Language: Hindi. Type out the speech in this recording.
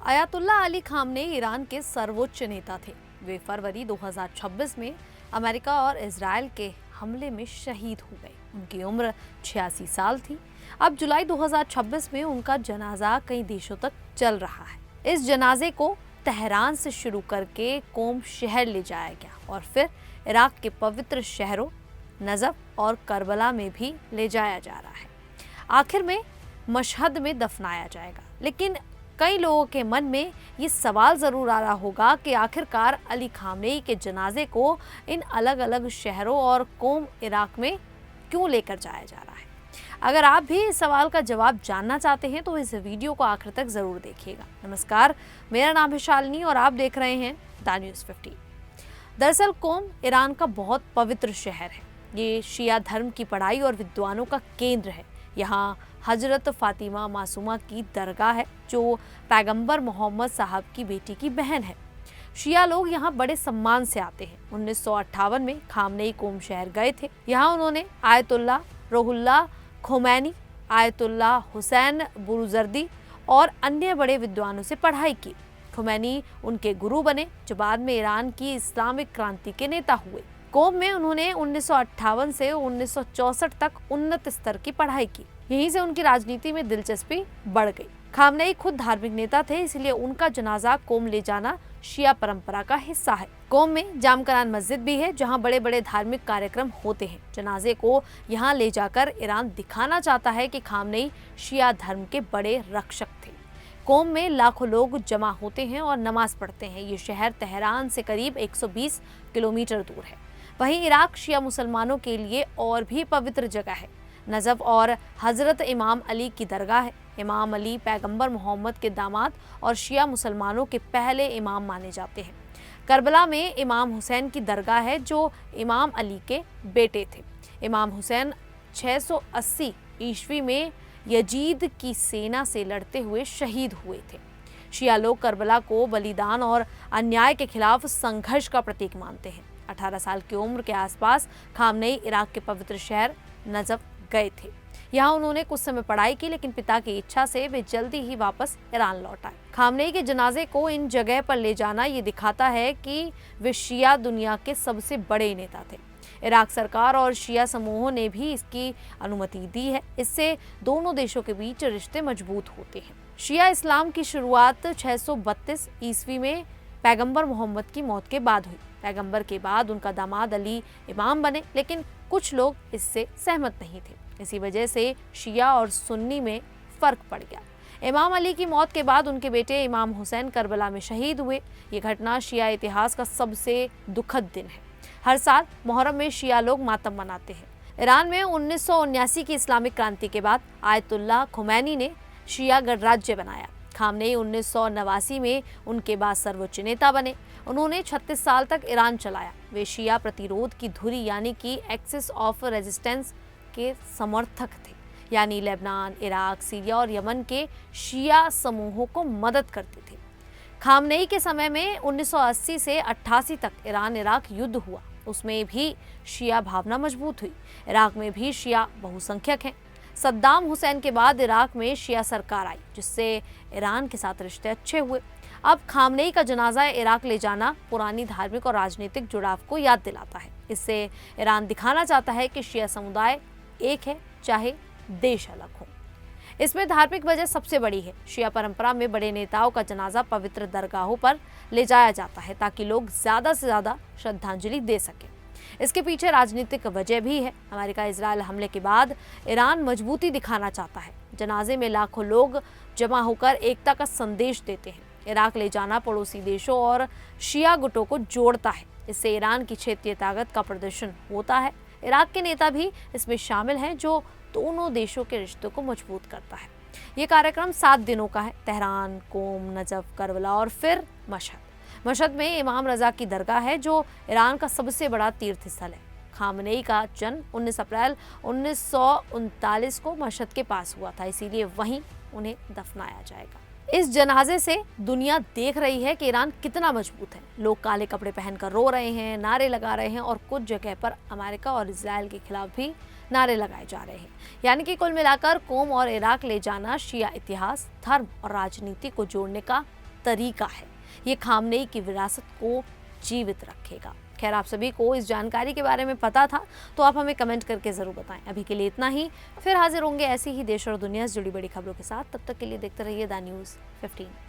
अयातुल्ला अली खामनेई ईरान के सर्वोच्च नेता थे। वे फरवरी 2026 में अमेरिका और इजराइल के हमले में शहीद हो गए। उनकी उम्र 86 साल थी। अब जुलाई 2026 में उनका जनाजा कई देशों तक चल रहा है। इस जनाजे को तेहरान से शुरू करके कोम शहर ले जाया गया और फिर इराक के पवित्र शहरों नजफ और करबला में भी ले जाया जा रहा है। आखिर में मशहद में दफनाया जाएगा। लेकिन कई लोगों के मन में ये सवाल ज़रूर आ रहा होगा कि आखिरकार अली खामनेई के जनाजे को इन अलग अलग शहरों और कोम इराक में क्यों लेकर जाया जा रहा है। अगर आप भी इस सवाल का जवाब जानना चाहते हैं तो इस वीडियो को आखिर तक ज़रूर देखिएगा। नमस्कार, मेरा नाम है शालिनी और आप देख रहे हैं द न्यूज़ 15। दरअसल कोम ईरान का बहुत पवित्र शहर है। ये शिया धर्म की पढ़ाई और विद्वानों का केंद्र है। यहाँ हजरत फातिमा मासूमा की दरगाह है जो पैगंबर मोहम्मद साहब की बेटी की बहन है। शिया लोग यहाँ बड़े सम्मान से आते हैं। 1958 में खामनेई कोम शहर गए थे। यहाँ उन्होंने Ayatollah Ruhollah Khomeini, Ayatollah Hussein Borujerdi और अन्य बड़े विद्वानों से पढ़ाई की। खोमैनी उनके गुरु बने जो बाद में ईरान की इस्लामिक क्रांति के नेता हुए। कोम में उन्होंने 1958 से 1964 तक उन्नत स्तर की पढ़ाई की। यहीं से उनकी राजनीति में दिलचस्पी बढ़ गई। खामनेई खुद धार्मिक नेता थे, इसलिए उनका जनाजा कोम ले जाना शिया परंपरा का हिस्सा है। कोम में जामकरान मस्जिद भी है जहां बड़े बड़े धार्मिक कार्यक्रम होते हैं। जनाजे को यहां ले जाकर ईरान दिखाना चाहता है कि खामनेई शिया धर्म के बड़े रक्षक थे। कोम में लाखों लोग जमा होते हैं और नमाज पढ़ते हैं। ये शहर तेहरान से करीब 120 किलोमीटर दूर है। वहीं इराक शिया मुसलमानों के लिए और भी पवित्र जगह है। नजफ और हजरत इमाम अली की दरगाह है। इमाम अली पैगंबर मोहम्मद के दामाद और शिया मुसलमानों के पहले इमाम माने जाते हैं। करबला में इमाम हुसैन की दरगाह है जो इमाम अली के बेटे थे। इमाम हुसैन 680 ईस्वी में यजीद की सेना से लड़ते हुए शहीद हुए थे। शिया लोग करबला को बलिदान और अन्याय के खिलाफ संघर्ष का प्रतीक मानते हैं। 18 साल की उम्र के आसपास खामनेई इराक के पवित्र शहर नजफ गए थे। यहाँ उन्होंने कुछ समय पढ़ाई की, लेकिन पिता की इच्छा से वे जल्दी ही वापस ईरान लौट आए। खामनेई के जनाजे को इन जगह पर ले जाना ये दिखाता है कि वे शिया दुनिया के सबसे बड़े नेता थे। इराक सरकार और शिया समूहों ने भी इसकी अनुमति दी है। इससे दोनों देशों के बीच रिश्ते मजबूत होते हैं। शिया इस्लाम की शुरुआत 632 ईस्वी में पैगंबर मोहम्मद की मौत के बाद हुई। पैगंबर के बाद उनका दामाद अली इमाम बने, लेकिन कुछ लोग इससे सहमत नहीं थे। इसी वजह से शिया और सुन्नी में फर्क पड़ गया। इमाम अली की मौत के बाद उनके बेटे इमाम हुसैन करबला में शहीद हुए। ये घटना शिया इतिहास का सबसे दुखद दिन है। हर साल मुहर्रम में शिया लोग मातम मनाते हैं। ईरान में 1979 की इस्लामिक क्रांति के बाद आयतुल्ला खोमैनी ने शिया गणराज्य बनाया। खामनेई 1989 में उनके बाद सर्वोच्च नेता बने। उन्होंने 36 साल तक ईरान चलाया। वे शिया प्रतिरोध की धुरी यानी कि एक्सिस ऑफ रेजिस्टेंस के समर्थक थे, यानी लेबनान, इराक, सीरिया और यमन के शिया समूहों को मदद करते थे। खामनेई के समय में 1980 से 88 तक ईरान इराक युद्ध हुआ। उसमें भी शिया भावना मजबूत हुई। इराक में भी शिया बहुसंख्यक हैं। सद्दाम हुसैन के बाद इराक में शिया सरकार आई, जिससे ईरान के साथ रिश्ते अच्छे हुए। अब खामनेई का जनाजा इराक ले जाना पुरानी धार्मिक और राजनीतिक जुड़ाव को याद दिलाता है। इससे ईरान दिखाना चाहता है कि शिया समुदाय एक है, चाहे देश अलग हो। इसमें धार्मिक वजह सबसे बड़ी है। शिया परंपरा में बड़े नेताओं का जनाजा पवित्र दरगाहों पर ले जाया जाता है ताकि लोग ज़्यादा से ज़्यादा श्रद्धांजलि दे सकें। इसके पीछे राजनीतिक वजह भी है। अमेरिका इजराइल हमले के बाद ईरान मजबूती दिखाना चाहता है। जनाजे में लाखों लोग जमा होकर एकता का संदेश देते हैं। इराक ले जाना पड़ोसी देशों और शिया गुटों को जोड़ता है। इससे ईरान की क्षेत्रीय ताकत का प्रदर्शन होता है। इराक के नेता भी इसमें शामिल हैं, जो दोनों देशों के रिश्तों को मजबूत करता है। ये कार्यक्रम 7 दिनों का है। तेहरान, कोम, नजफ, करबला और फिर मशहद। मशहद में इमाम रजा की दरगाह है जो ईरान का सबसे बड़ा तीर्थ स्थल है। खामनेई का जन्म 19 अप्रैल 1939 को मशहद के पास हुआ था, इसीलिए वहीं उन्हें दफनाया जाएगा। इस जनाजे से दुनिया देख रही है कि ईरान कितना मजबूत है। लोग काले कपड़े पहनकर रो रहे हैं, नारे लगा रहे हैं और कुछ जगह पर अमेरिका और इजराइल के खिलाफ भी नारे लगाए जा रहे हैं। यानी कि कुल मिलाकर कोम और इराक ले जाना शिया इतिहास, धर्म और राजनीति को जोड़ने का तरीका है, ये खामनेई की विरासत को जीवित रखेगा। खैर, आप सभी को इस जानकारी के बारे में पता था तो आप हमें कमेंट करके ज़रूर बताएं। अभी के लिए इतना ही, फिर हाजिर होंगे ऐसी ही देश और दुनिया से जुड़ी बड़ी खबरों के साथ। तब तक के लिए देखते रहिए द न्यूज़ 15।